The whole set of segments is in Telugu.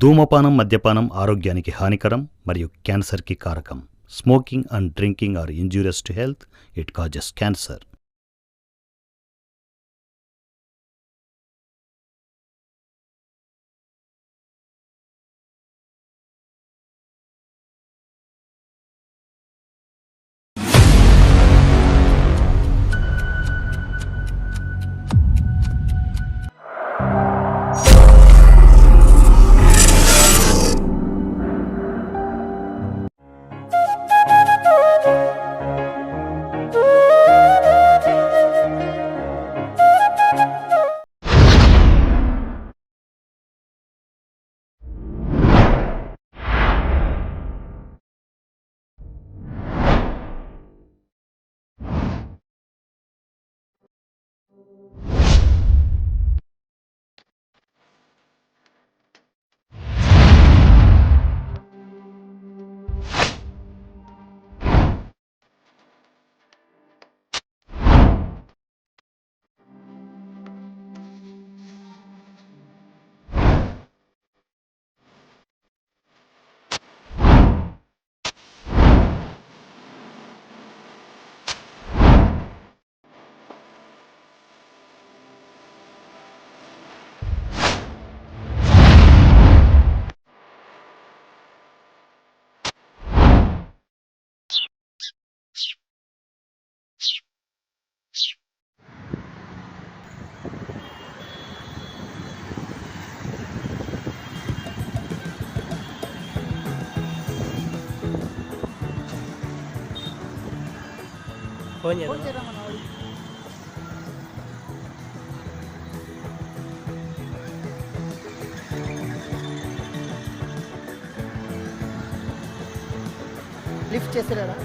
ధూమపానం, మద్యపానం ఆరోగ్యానికి హానికరం మరియు క్యాన్సర్కి కారకం. Smoking and drinking are injurious to health. It causes cancer. Phone చేద్దాం. లిఫ్ట్ చేస్తాడా?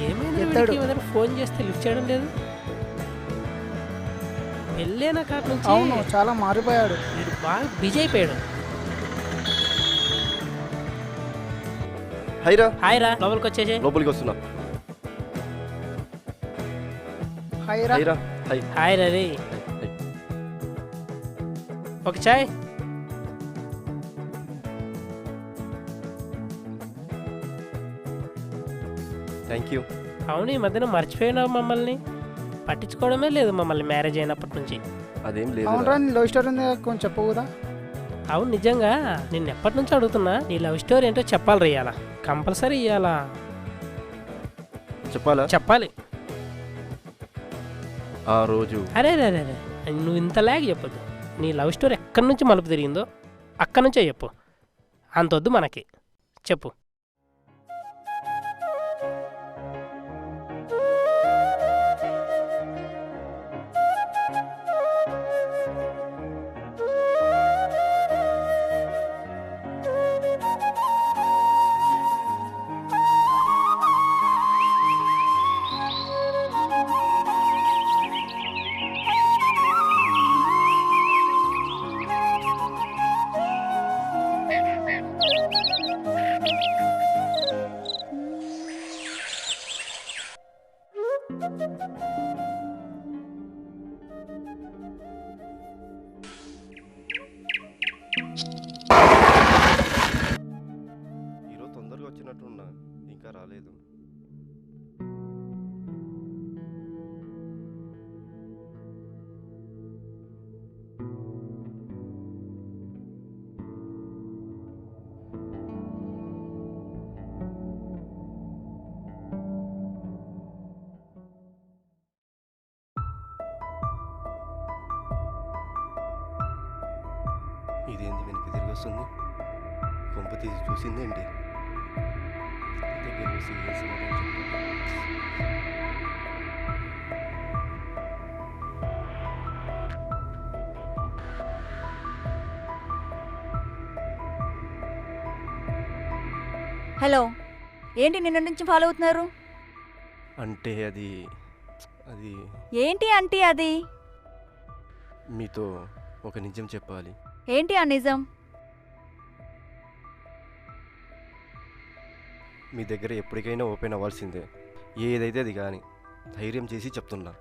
ఏమైనా ఫోన్ చేస్తే లిఫ్ట్ చేయడం లేదు. వెళ్ళేనా కాడ నుంచి అవును, చాలా మారిపోయాడు. వీడు బాగా బిజీ అయిపోయాడు. హైరా హాయ్ రా, లోపలికి వచ్చేసి. లోపలికి వస్తున్నా. హైరా హైరా హై హాయ్ రా రే. ఒక చాయ్. Thank you. అవును, ఈ మధ్యన మర్చిపోయినావు మమ్మల్ని. పట్టించుకోవడమే లేదు మమ్మల్ని మ్యారేజ్ అయినప్పటి నుంచి. అదేం లేదు. అవునరా, నీ లవ్ స్టోరీ ఉంది, కొంచెం చెప్పవుదా? అవును, నిజంగా నిన్ను ఎప్పటి నుంచి అడుగుతున్నా. నీ లవ్ స్టోరీ ఏంటో చెప్పాలి ఇయ్యాలా, కంపల్సరీ ఇయ్యాలా. చెప్పాలా? చెప్పాలి. ఆ రోజు అరే రే రే, నువ్వు ఇంతలాగా చెప్పొద్దు. నీ లవ్ స్టోరీ ఎక్కడి నుంచి మలుపు తిరిగిందో అక్కడి నుంచే చెప్పు. అంతొద్దు మనకి. చెప్పు. ఈరోజు తొందరగా వచ్చినట్టున్నా, ఇంకా రాలేదు. ఇదేంది వెనక్కి తిరిగి వస్తుంది? కొంప తీసి చూసిందేంటి? దగ్గరికి వస్తే ఏ సమాధానం చెప్తాను? హలో, ఏంటి నిన్న నుంచి ఫాలో అవుతున్నారు? అంటే అది అది ఏంటి ఆంటీ అది? మీతో ఒక నిజం చెప్పాలి. ఏంటి ఆ నిజం? మీ దగ్గర ఎప్పటికైనా ఓపెన్ అవ్వాల్సిందే, ఏదైతే అది కానీ. ధైర్యం చేసి చెప్తున్నా.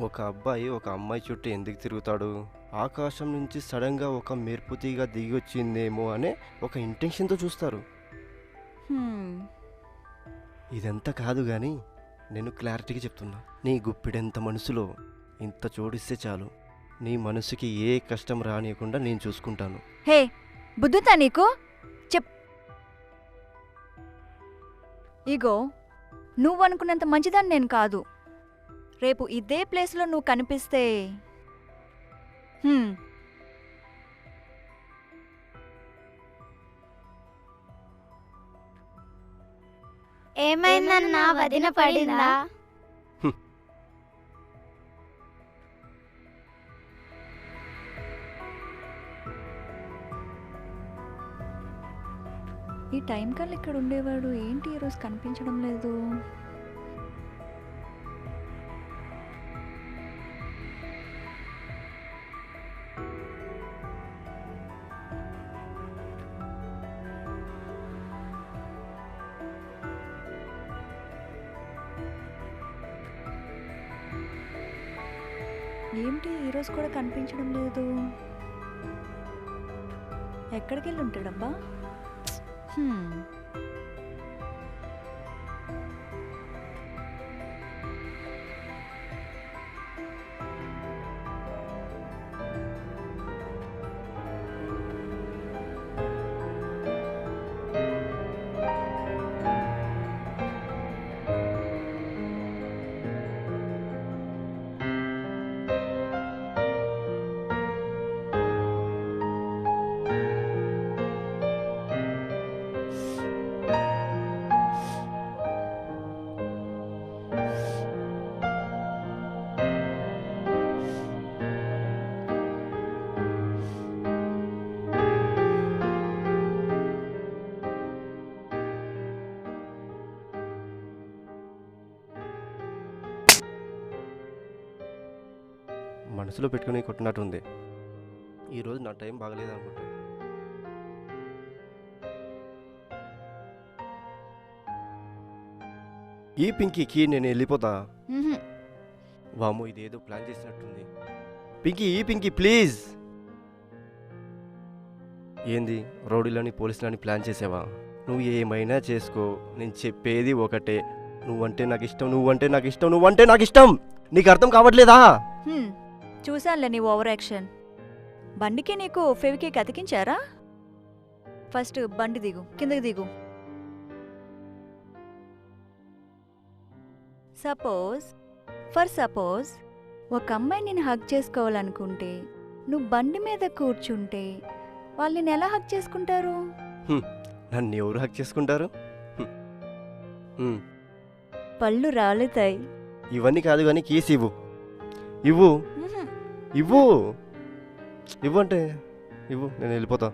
ఒక అబ్బాయి ఒక అమ్మాయి చుట్టూ ఎందుకు తిరుగుతాడు ఆకాశం నుంచి సడన్గా ఒక మెరుపుతీగా దిగి వచ్చిందేమో అనే ఒక ఇంటెన్షన్తో చూస్తారు. ఇదంతా కాదు కానీ నేను క్లారిటీగా చెప్తున్నా, నీ గుప్పిడెంత మనసులో ఇంత చోడిస్తే చాలు, నీ మనసుకి ఏ కష్టం రానియకుండా నేను చూసుకుంటాను. హే, బుద్ధుతా నీకు? చెప్. ఇగో, నువ్వు అనుకున్నంత మంచిదాన్ని నేను కాదు. రేపు ఇదే ప్లేస్లో నువ్వు కనిపిస్తే ఏమైందన్నా, వదిన పడిందా? ఈ టైం కల్లా ఇక్కడ ఉండేవాడు ఏంటి ఈరోజు కనిపించడం లేదు? ఏంటి ఈరోజు కూడా కనిపించడం లేదు? ఎక్కడికి వెళ్ళి ఉంటాడబ్బా? మనసులో పెట్టుకుని కొట్టినట్టు ఉంది. ఈరోజు నా టైం బాగలేదు అనుకుంటా. ఈ పింకీకి నేను వెళ్ళిపోతా. వామో, ఇదేదో ప్లాన్ చేసినట్టుంది. పింకీ, ఈ పింకీ ప్లీజ్. ఏంది, రౌడీలని పోలీసులని ప్లాన్ చేసావా? నువ్వు ఏమైనా చేసుకో, నేను చెప్పేది ఒకటే, నువ్వంటే నాకు ఇష్టం, నువ్వంటే నాకు ఇష్టం, నువ్వంటే నాకు ఇష్టం. నీకు అర్థం కావట్లేదా? చూసానులే నీ ఓవర్ యాక్షన్. బండికి నీకు ఫెవికి అతికించారా? ఫస్ట్ బండి దిగు, కిందకి దిగు. సపోజ్ ఒక అమ్మాయి నేను హగ్ చేసుకోవాలనుకుంటే నువ్వు బండి మీద కూర్చుంటే వాళ్ళు నేను ఎలా హగ్ చేసుకుంటారు? నన్ను ఎవరు హక్ చేసుకుంటారు? పళ్ళు రాలుతాయి. ఇవన్నీ కాదు కానీ కీస్ ఇవ్వు. ఇవ్వు ఇవ్వు ఇవ్వు అంటే ఇవ్వు, నేను వెళ్ళిపోతా.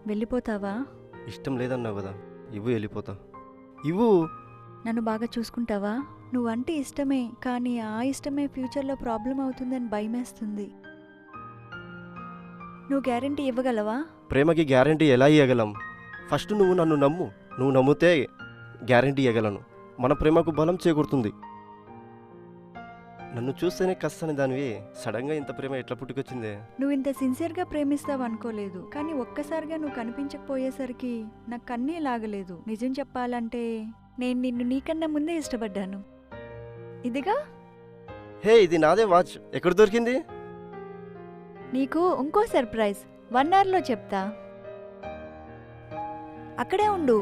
వెళ్ళిపోతావా? ఇష్టం లేదన్నావు కదా, ఇవ్వు, వెళ్ళిపోతా. ఇవ్వు. నన్ను బాగా చూసుకుంటావా? నువ్వంటే ఇష్టమే, కానీ ఆ ఇష్టమే ఫ్యూచర్లో ప్రాబ్లం అవుతుందని భయమేస్తుంది. నువ్వు గ్యారెంటీ ఇవ్వగలవా? ప్రేమకి గ్యారెంటీ ఎలా ఇవ్వగలం? ఫస్ట్ నువ్వు నన్ను నమ్ము. నువ్వు నమ్మితే గ్యారెంటీ ఇవ్వగలను. మన ప్రేమకు బలం చేకూరుతుంది. నన్ను చూస్తేనే కష్టని దానివి, సడన్గా ఇంత ప్రేమ ఎట్లా పుట్టుకొచ్చిందే? నువ్వు ఇంత సిన్సియర్గా ప్రేమిస్తావు అనుకోలేదు, కానీ ఒక్కసారిగా నువ్వు కనిపించకపోయేసరికి నాకు కన్నీ లాగలేదు. నిజం చెప్పాలంటే నేను నిన్ను నీకన్నా ముందే ఇష్టపడ్డాను. ఇదిగా. హే, ఇది నాదే వాచ్, ఎక్కడ దొరికింది? నీకు ఇంకో సర్ప్రైజ్ 1 అవర్లో చెప్తా. అక్కడే ఉండు.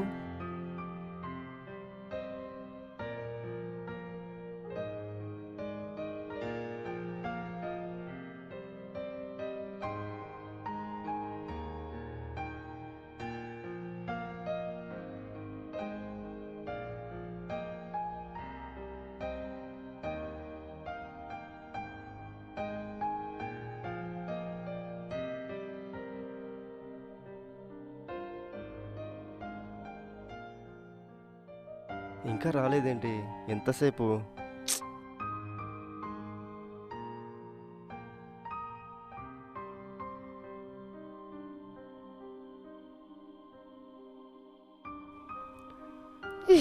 ఇంకా రాలేదేంటి? ఎంతసేపు?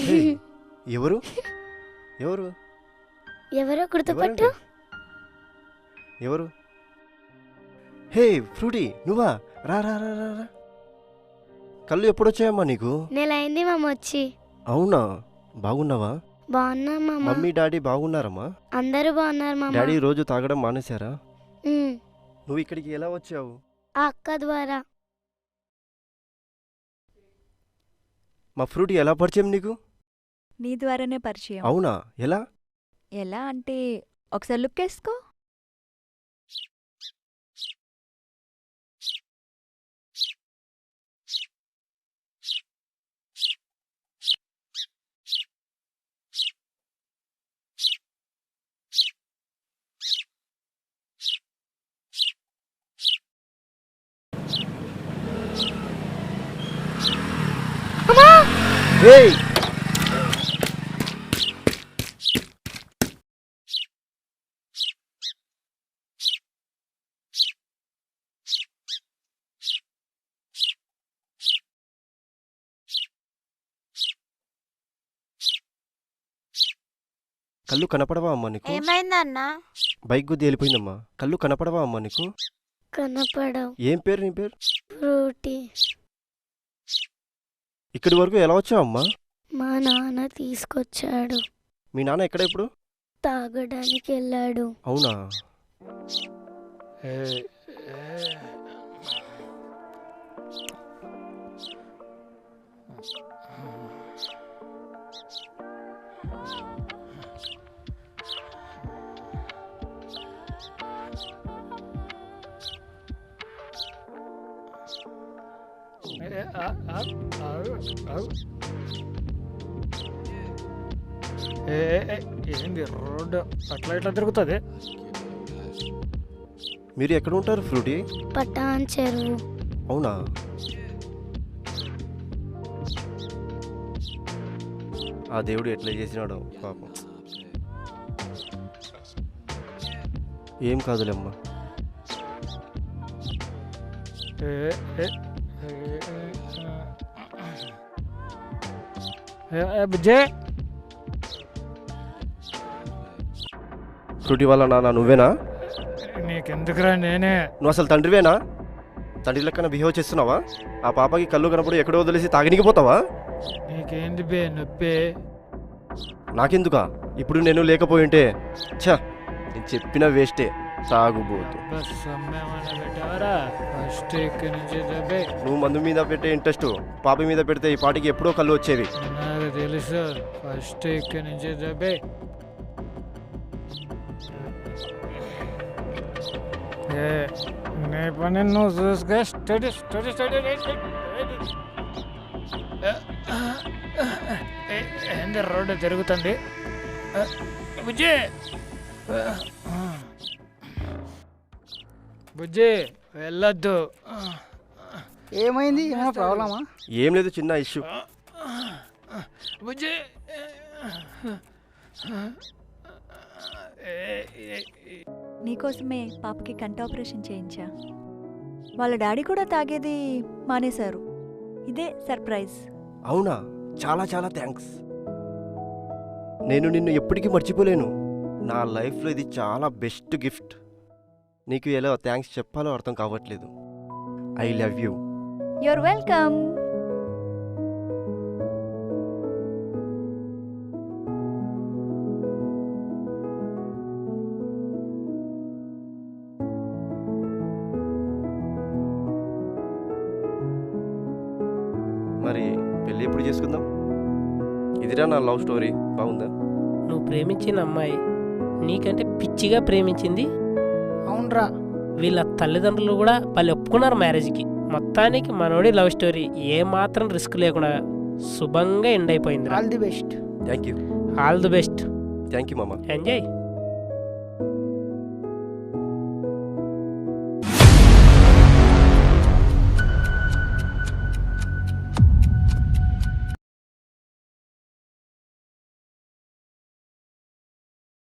హే, ఎవరు ఎవరు ఎవరో గుర్తుపట్టు. ఎవరు? హే ఫ్రూటీ నువ్వా రా రా రా రా రా. కళ్ళు ఎప్పుడొచ్చాయమ్మా నీకు? నెల అయింది మామ వచ్చి. అవునా, బాగున్నావా? బాగున్నా మామ. మమ్మీ డాడీ బాగున్నారమ్మా? అందరూ బాగున్నారు మామ. డాడీ రోజు తాగడం మానేశారా? ఉమ్, నువ్వు ఇక్కడికి ఎలా వచ్చావు? ఆ అక్క ద్వారా. మా ఫ్రూటీ ఎలా పరిచయం నీకు? నీ ద్వారానే పరిచయం. అవునా, ఎలా? ఎలా అంటే ఒకసారి లుక్ వేసుకో. ఏయ్ కళ్ళు కనపడవా అమ్మా నీకు? ఏమైందన్నా? బైక్ గుద్ది వెళ్ళిపోయిందమ్మా. కళ్ళు కనపడవా అమ్మా నీకు? కనపడవు. ఏం పేరు నీ పేరు? ఫ్రూటీ. ఇక్కడి వరకు ఎలా వచ్చావమ్మా? మా నాన్న తీసుకొచ్చాడు. మీ నాన్న ఎక్కడ ఇప్పుడు? తాగడానికి వెళ్ళాడు. అవునా, ఏంది రోడ్డు అట్లా ఇట్లా తిరుగుతుంది? మీరు ఎక్కడ ఉంటారు ఫ్రూటీ? పటాన్ చెరువు. అవునా, ఆ దేవుడు ఎట్లా చేసినాడో పాపం. ఏం కాదులేమ్మా. బుజ్జే ఫ్రూటీ వాళ్ళ నాన్న నువ్వేనా? నీకెందుకురా నేనే. నువ్వు అసలు తండ్రివేనా? తండ్రి లెక్కన బిహేవ్ చేస్తున్నావా? ఆ పాపకి కళ్ళు కనపడి ఎక్కడో వదిలేసి తాగనికి పోతావా? నీకేంది బే నొప్పి? నాకెందుకా? ఇప్పుడు నేను లేకపోయి ఉంటే ఛ నేను చెప్పిన వేస్టే. తాగుబోతు. ఫస్ట్ ఇక్కడి నుంచి దబ్బే. నువ్వు మందు మీద పెట్టే ఇంట్రెస్ట్ పాప మీద పెడితే ఈ పాటికి ఎప్పుడో కళ్ళు వచ్చేవి. నాకు తెలుసు. ఫస్ట్ ఇక్కడి నుంచి దబ్బే. నీ పని నువ్వు చూసుకో. Study study study. ఏంది రోడ్డు తిరుగుతుంది? బుజ్జి బుజ్జి వెళ్ళొద్దు. ఏమైంది? ఏమైనా ప్రాబ్లమా? ఏం లేదు, చిన్న ఇష్యూ. బుజ్జి నీకోసమే పాపకి కంటి ఆపరేషన్ చేయించా. వాళ్ళ డాడీ కూడా తాగేది మానేశారు. ఇదే సర్ప్రైజ్. అవునా, చాలా చాలా థ్యాంక్స్. నేను నిన్ను ఎప్పటికీ మర్చిపోలేను. నా లైఫ్లో ఇది చాలా బెస్ట్ గిఫ్ట్. నీకు ఎలా థ్యాంక్స్ చెప్పాలో అర్థం కావట్లేదు. I love you. Your welcome. మరి పెళ్ళి ఎప్పుడు చేసుకుందాం? ఇదిరా నా లవ్ స్టోరీ. బాగుందా? నువ్వు ప్రేమించిన అమ్మాయి నీకంటే పిచ్చిగా ప్రేమించింది. అవునరా. వీళ్ళ తల్లిదండ్రులు కూడా వాళ్ళు ఒప్పుకున్నారు మ్యారేజ్కి. మొత్తానికి మనోడి లవ్ స్టోరీ ఏమాత్రం రిస్క్ లేకుండా శుభంగా ఎండ్ అయిపోయింది. All the best. Thank you. All the best. Thank you మామ. ఎంజాయ్.